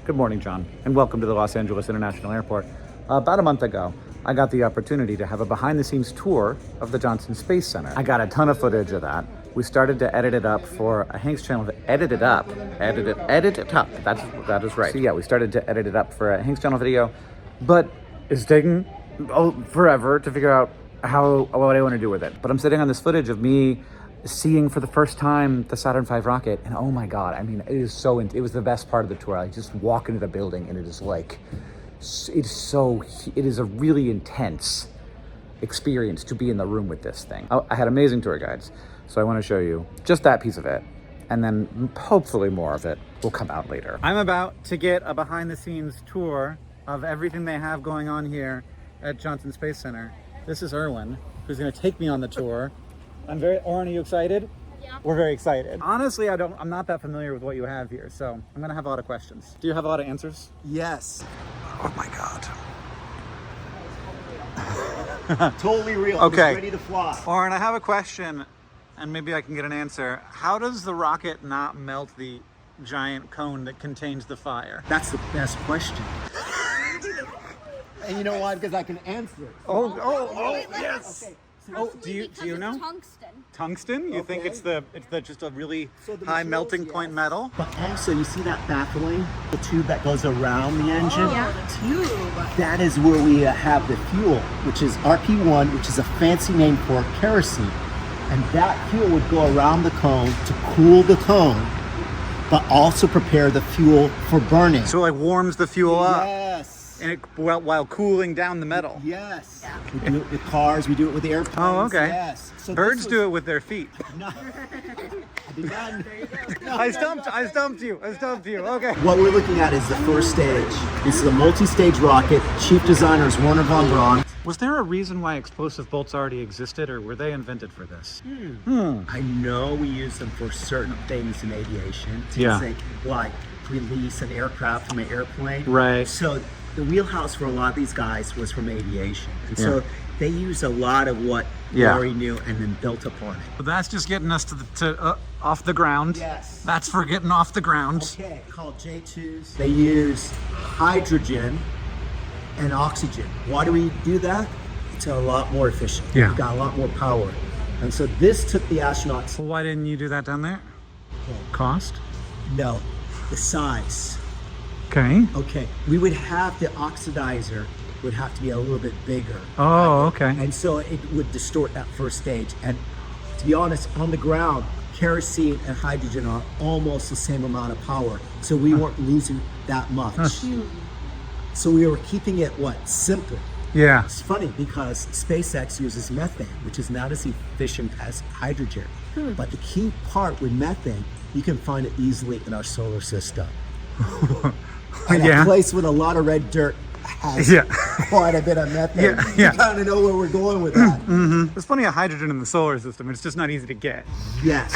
Good morning, John, and welcome to the Los Angeles International Airport. About a month ago, I got the opportunity to have a behind-the-scenes tour of the Johnson Space Center. I got a ton of footage of that. We started to edit it up for a Hank's channel. Edit it up. That is right. So yeah, we started to edit it up for a Hank's channel video, but it's taking forever to figure out what I want to do with it. But I'm sitting on this footage of me seeing for the first time the Saturn V rocket, and oh my God, I mean, it was the best part of the tour. I just walk into the building and it is like, it is a really intense experience to be in the room with this thing. I had amazing tour guides, so I want to show you just that piece of it, and then hopefully more of it will come out later. I'm about to get a behind the scenes tour of everything they have going on here at Johnson Space Center. This is Irwin, who's going to take me on the tour. Oren, are you excited? Yeah. We're very excited. Honestly, I'm not that familiar with what you have here, so I'm gonna have a lot of questions. Do you have a lot of answers? Yes. Oh my God. Totally real. Okay. It's ready to fly. Oren, I have a question, and maybe I can get an answer. How does the rocket not melt the giant cone that contains the fire? That's the best question. And you know why? Because I can answer it. Oh, yes. Okay. Do you know? Tungsten. Tungsten? You think it's just a really high materials, melting point metal? But also, you see that baffling? The tube that goes around the engine? Oh, yeah. The tube. That is where we have the fuel, which is RP1, which is a fancy name for kerosene. And that fuel would go around the cone to cool the cone, but also prepare the fuel for burning. So it like warms the fuel up. Yes. And while cooling down the metal. Yes. Yeah. We do it with cars, we do it with airplanes. Oh, okay. Yes. So birds do it with their feet. No. I did not. No, I stumped you. Okay. What we're looking at is the first stage. This is a multi-stage rocket. Chief designer is Werner von Braun. Was there a reason why explosive bolts already existed, or were they invented for this? I know we use them for certain things in aviation. To say, like release an aircraft from an airplane. Right. So the wheelhouse for a lot of these guys was from aviation. And so they use a lot of what we already knew and then built upon it. But that's just getting us to off the ground. Yes. That's for getting off the ground. Okay, called J2s. They use hydrogen and oxygen. Why do we do that? It's a lot more efficient. Yeah. We've got a lot more power. And so this took the astronauts. Well, why didn't you do that down there? Cost? No, the size. Okay. Okay, we would have the oxidizer would have to be a little bit bigger. Oh, okay. And so it would distort that first stage. And to be honest, on the ground, kerosene and hydrogen are almost the same amount of power. So we weren't losing that much. So we were keeping it, simple. Yeah. It's funny because SpaceX uses methane, which is not as efficient as hydrogen. But the key part with methane, you can find it easily in our solar system. And a place with a lot of red dirt has quite a bit of methane. You kind of know where we're going with that. There's plenty of hydrogen in the solar system. It's just not easy to get. Yes.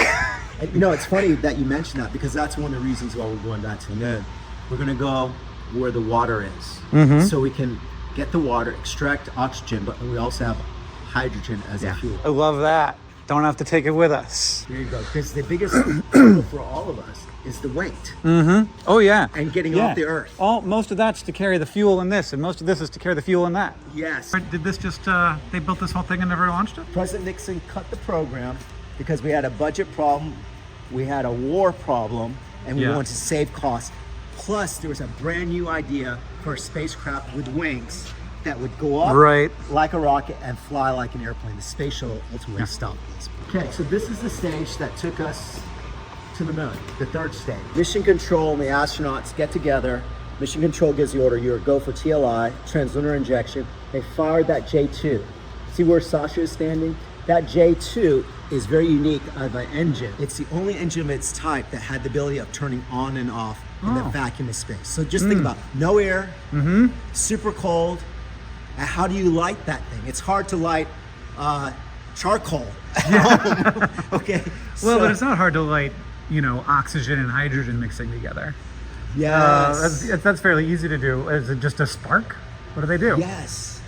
And, it's funny that you mentioned that because that's one of the reasons why we're going back to the moon. We're going to go where the water is. So we can get the water, extract oxygen, but we also have hydrogen as a fuel. I love that. Don't have to take it with us. There you go. Because the biggest problem for all of us is the weight. Oh yeah. And getting off the Earth. Most of that's to carry the fuel in this, and most of this is to carry the fuel in that. Yes. Did this just, they built this whole thing and never launched it? President Nixon cut the program because we had a budget problem, we had a war problem, and we wanted to save costs. Plus, there was a brand new idea for a spacecraft with wings that would go up like a rocket and fly like an airplane. The space shuttle ultimately stopped this. Okay, so this is the stage that took us to the moon, the third stage. Mission control and the astronauts get together. Mission control gives the order, you're a go for TLI, translunar injection. They fired that J2. See where Sasha is standing? That J2 is very unique of an engine. It's the only engine of its type that had the ability of turning on and off in the vacuum of space. So just think about no air, super cold. And how do you light that thing? It's hard to light charcoal at home. Okay. Well, but it's not hard to light, oxygen and hydrogen mixing together. Yes. That's fairly easy to do. Is it just a spark? What do they do? Yes.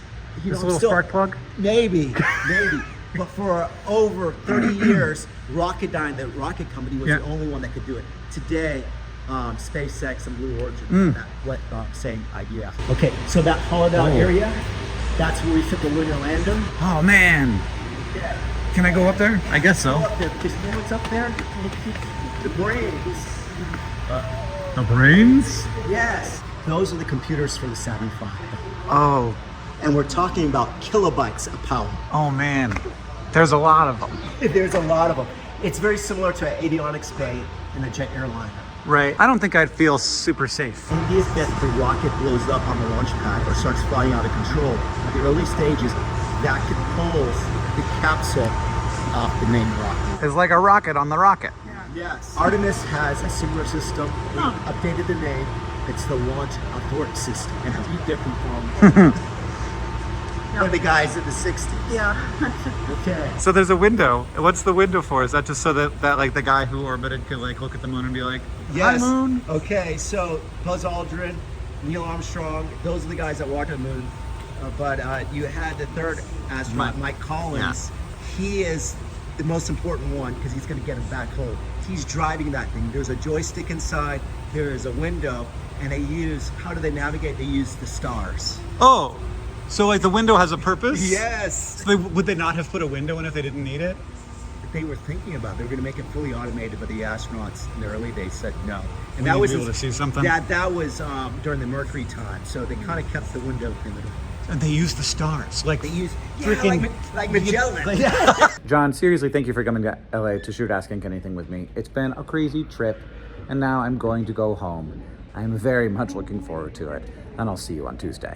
Just a little spark plug? Maybe. But for over 30 years, Rocketdyne, the rocket company, was the only one that could do it. Today, SpaceX and Blue Origin. Same idea. Okay, so that hollowed out area, that's where we fit the lunar lander. Oh man. Yeah. Can I go up there? I guess so. Go up there, because you know what's up there? The brains. The brains? Yes. Those are the computers for the Saturn V. Oh. And we're talking about kilobytes of power. Oh man. There's a lot of them. There's a lot of them. It's very similar to an avionics bay in a jet airliner. Right. I don't think I'd feel super safe. In the event the rocket blows up on the launch pad or starts flying out of control, at the early stages, that could pull the capsule off the main rocket. It's like a rocket on the rocket. Yes. Artemis has a similar system. We updated the name. It's the Launch Abort System. And a few different forms. One of the guys in the 60s. Yeah. Okay. So there's a window. What's the window for? Is that just so that like the guy who orbited could like look at the moon and be like, "Hi, moon"? Okay, so Buzz Aldrin, Neil Armstrong, those are the guys that walked on the moon. But you had the third astronaut, Mike Collins. Yeah. He is the most important one because he's going to get him back home. He's driving that thing. There's a joystick inside. There is a window, and how do they navigate? They use the stars. Oh, so like the window has a purpose? Yes. So would they not have put a window in if they didn't need it? They were thinking about it. They were going to make it fully automated, but the astronauts in the early days said no. And that was able to see something. That was during the Mercury time, so they kind of kept the window in the. And they used the stars, like they used freaking like Magellan. John, seriously, thank you for coming to LA to shoot Ask Ink Anything with me. It's been a crazy trip, and now I'm going to go home. I'm very much looking forward to it, and I'll see you on Tuesday.